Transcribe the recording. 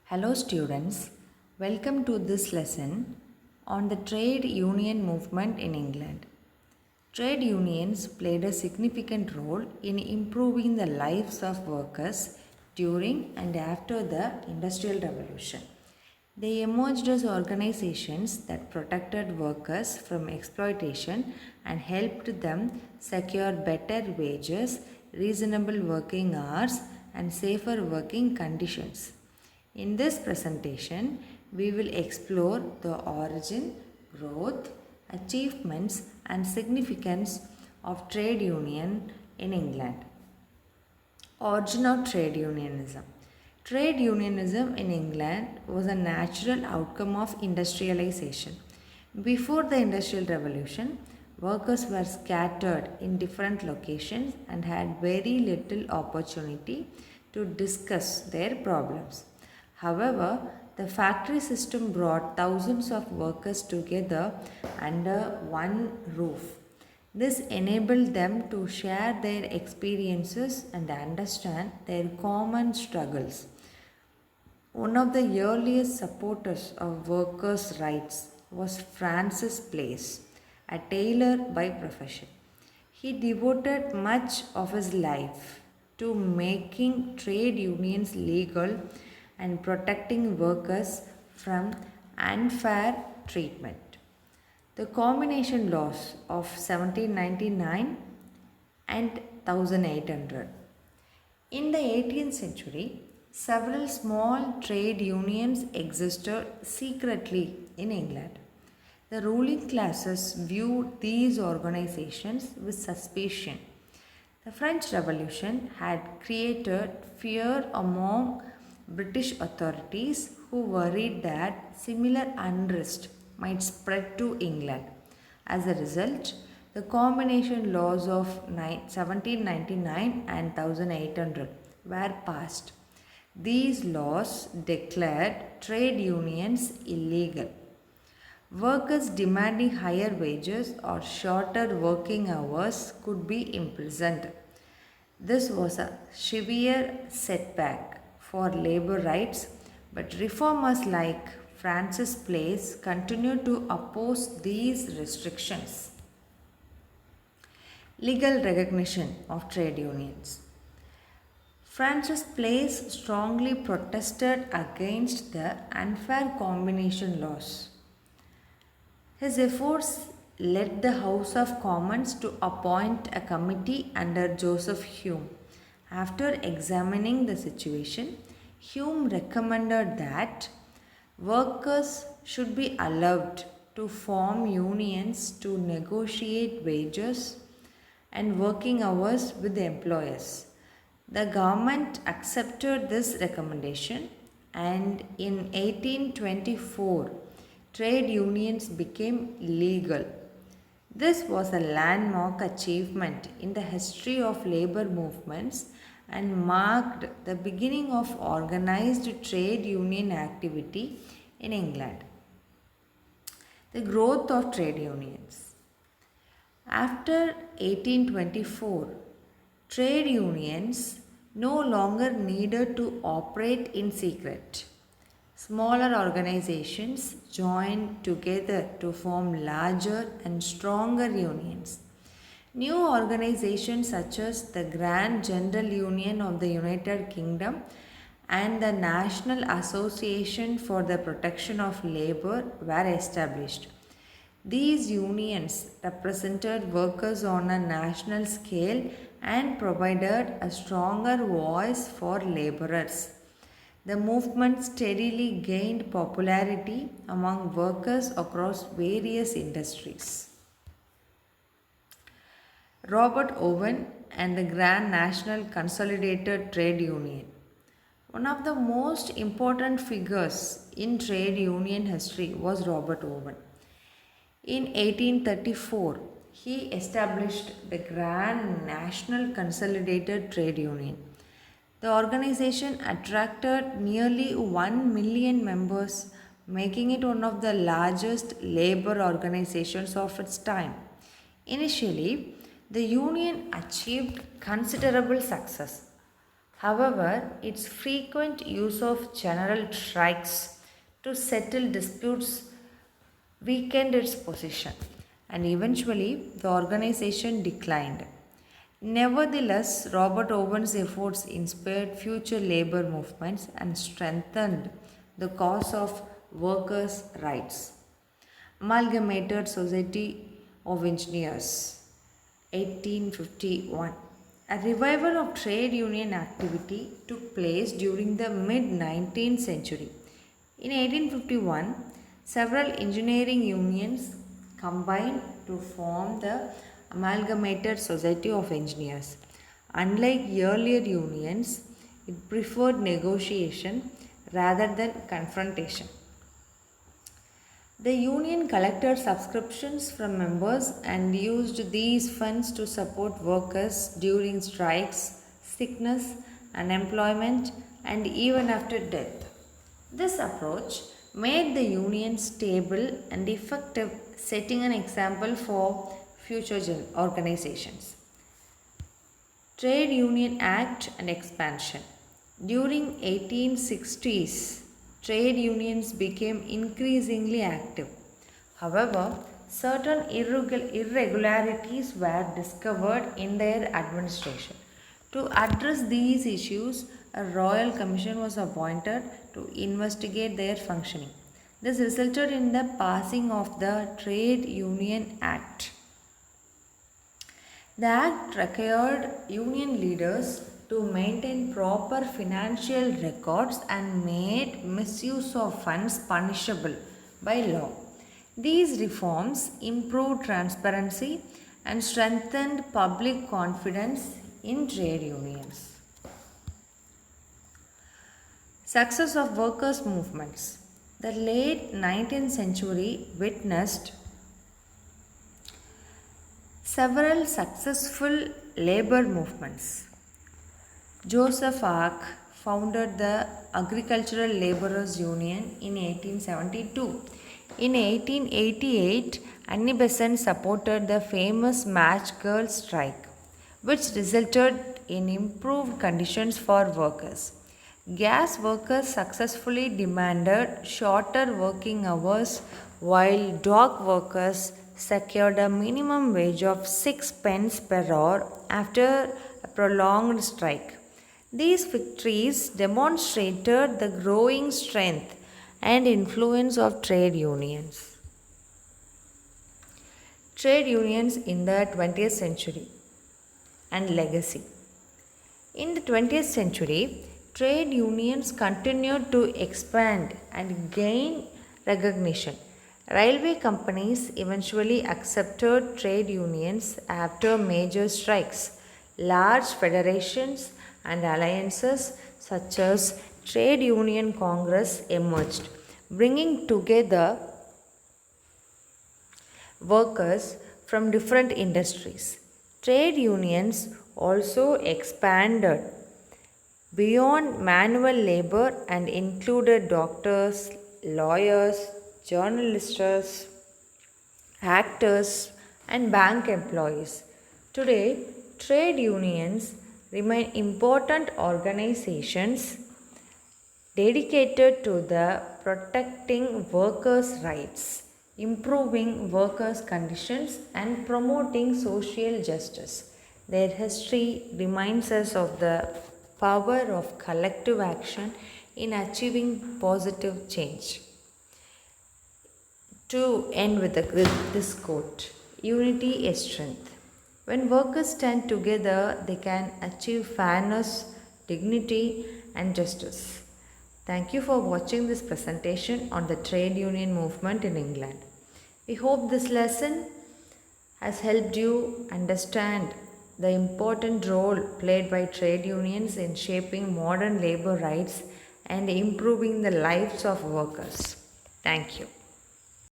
Hello students, welcome to this lesson on the trade union movement in England. Trade unions played a significant role in improving the lives of workers during and after the Industrial Revolution. They emerged as organizations that protected workers from exploitation and helped them secure better wages, reasonable working hours, and safer working conditions. In this presentation, we will explore the origin, growth, achievements, and significance of trade union in England. Origin of trade unionism. Trade unionism in England was a natural outcome of industrialization. Before the Industrial Revolution, workers were scattered in different locations and had very little opportunity to discuss their problems. However, the factory system brought thousands of workers together under one roof. This enabled them to share their experiences and understand their common struggles. One of the earliest supporters of workers' rights was Francis Place, a tailor by profession. He devoted much of his life to making trade unions legal and protecting workers from unfair treatment. The Combination Laws of 1799 and 1800. In the 18th century, several small trade unions existed secretly in England. The ruling classes viewed these organizations with suspicion. The French Revolution had created fear among British authorities who worried that similar unrest might spread to England. As a result, the Combination Laws of 1799 and 1800 were passed. These laws declared trade unions illegal. Workers demanding higher wages or shorter working hours could be imprisoned. This was a severe setback for labor rights, but reformers like Francis Place continued to oppose these restrictions. Legal recognition of trade unions. Francis Place strongly protested against the unfair combination laws. His efforts led the House of Commons to appoint a committee under Joseph Hume. After examining the situation, Hume recommended that workers should be allowed to form unions to negotiate wages and working hours with the employers. The government accepted this recommendation, and in 1824, trade unions became legal. This was a landmark achievement in the history of labor movements and marked the beginning of organized trade union activity in England. The growth of trade unions. After 1824, trade unions no longer needed to operate in secret. Smaller organizations joined together to form larger and stronger unions. New organizations such as the Grand General Union of the United Kingdom and the National Association for the Protection of Labor were established. These unions represented workers on a national scale and provided a stronger voice for laborers. The movement steadily gained popularity among workers across various industries. Robert Owen and the Grand National Consolidated Trade Union. One of the most important figures in trade union history was Robert Owen. In 1834, he established the Grand National Consolidated Trade Union. The organization attracted nearly 1 million members, making it one of the largest labor organizations of its time. Initially, the union achieved considerable success. However, its frequent use of general strikes to settle disputes weakened its position, and eventually the organization declined. Nevertheless, Robert Owen's efforts inspired future labor movements and strengthened the cause of workers' rights. Amalgamated Society of Engineers, 1851. A revival of trade union activity took place during the mid 19th century. In 1851, several engineering unions combined to form the Amalgamated Society of Engineers. Unlike earlier unions, it preferred negotiation rather than confrontation. The union collected subscriptions from members and used these funds to support workers during strikes, sickness, unemployment, and even after death. This approach made the union stable and effective, setting an example for future organizations. Trade Union Act and expansion. During 1860s, trade unions became increasingly active. However, certain irregularities were discovered in their administration. To address these issues, a royal commission was appointed to investigate their functioning. This resulted in the passing of the Trade Union Act. The act required union leaders to maintain proper financial records and made misuse of funds punishable by law. These reforms improved transparency and strengthened public confidence in trade unions. Success of workers' movements. The late 19th century witnessed several successful labor movements. Joseph Ark founded the Agricultural Laborers Union in 1872. In 1888, Annie Besant supported the famous Match Girl strike, which resulted in improved conditions for workers. Gas workers successfully demanded shorter working hours, while dock workers secured a minimum wage of 6 pence per hour after a prolonged strike. These victories demonstrated the growing strength and influence of trade unions. Trade unions in the 20th century and legacy. In the 20th century, trade unions continued to expand and gain recognition. Railway companies eventually accepted trade unions after major strikes. Large federations and alliances such as Trade Union Congress emerged, bringing together workers from different industries. Trade unions also expanded beyond manual labor and included doctors, lawyers, journalists, actors, and bank employees. Today, trade unions remain important organizations dedicated to the protecting workers' rights, improving workers' conditions, and promoting social justice. Their history reminds us of the power of collective action in achieving positive change. To end with this quote, unity is strength. When workers stand together, they can achieve fairness, dignity, and justice. Thank you for watching this presentation on the trade union movement in England. We hope this lesson has helped you understand the important role played by trade unions in shaping modern labor rights and improving the lives of workers. Thank you.